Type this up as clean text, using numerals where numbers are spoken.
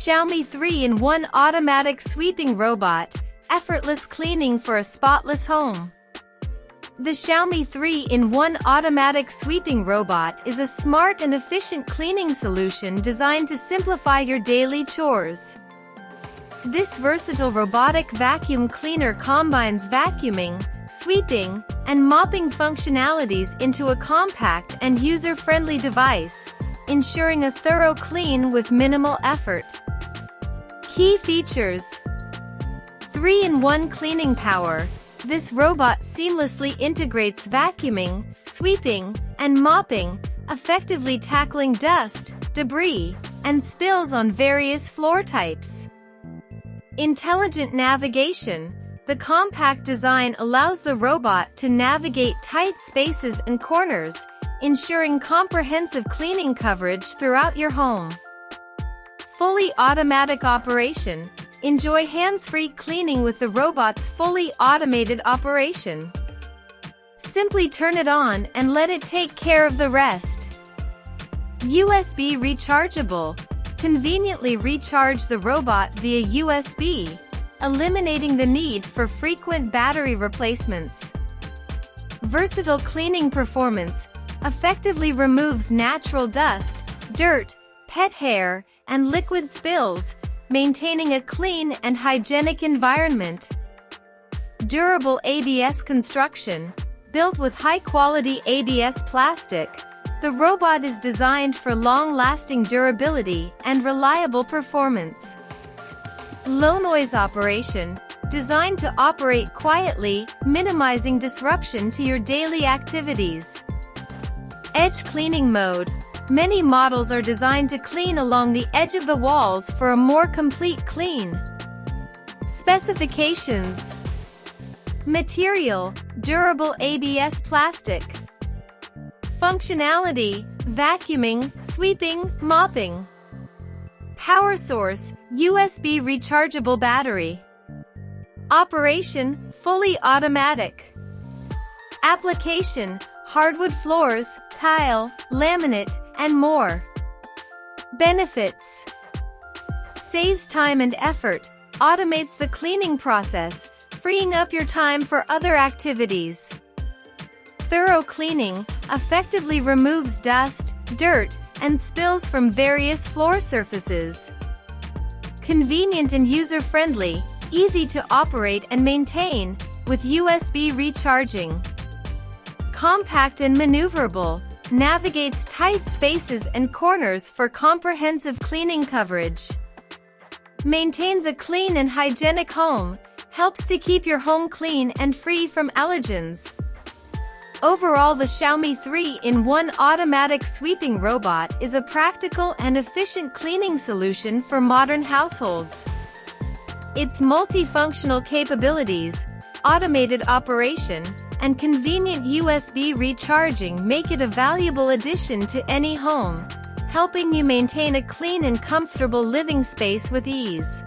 Xiaomi 3-in-1 Automatic Sweeping Robot, effortless cleaning for a spotless home. The Xiaomi 3-in-1 Automatic Sweeping Robot is a smart and efficient cleaning solution designed to simplify your daily chores. This versatile robotic vacuum cleaner combines vacuuming, sweeping, and mopping functionalities into a compact and user-friendly device, ensuring a thorough clean with minimal effort. Key features: 3-in-1 cleaning power. This robot seamlessly integrates vacuuming, sweeping, and mopping, effectively tackling dust, debris, and spills on various floor types. Intelligent navigation. The compact design allows the robot to navigate tight spaces and corners, ensuring comprehensive cleaning coverage throughout your home. Fully automatic operation. Enjoy hands-free cleaning with the robot's fully automated operation. Simply turn it on and let it take care of the rest. USB rechargeable. Conveniently recharge the robot via USB, eliminating the need for frequent battery replacements. Versatile cleaning performance. Effectively removes natural dust, dirt, pet hair, and liquid spills, maintaining a clean and hygienic environment. Durable ABS construction. Built with high-quality ABS plastic, the robot is designed for long-lasting durability and reliable performance. Low-noise operation. Designed to operate quietly, minimizing disruption to your daily activities. Edge cleaning mode. Many models are designed to clean along the edge of the walls for a more complete clean. Specifications. Material: durable ABS plastic. Functionality: vacuuming, sweeping, mopping. Power source: USB rechargeable battery. Operation: fully automatic. Application: hardwood floors, tile, laminate, and more. Benefits: saves time and effort, automates the cleaning process, freeing up your time for other activities. Thorough cleaning, effectively removes dust, dirt, and spills from various floor surfaces. Convenient and user-friendly, easy to operate and maintain, with USB recharging. Compact and maneuverable, navigates tight spaces and corners for comprehensive cleaning coverage. Maintains a clean and hygienic home, helps to keep your home clean and free from allergens. Overall, the Xiaomi 3-in-1 Automatic Sweeping Robot is a practical and efficient cleaning solution for modern households. Its multifunctional capabilities, automated operation, and convenient USB recharging make it a valuable addition to any home, helping you maintain a clean and comfortable living space with ease.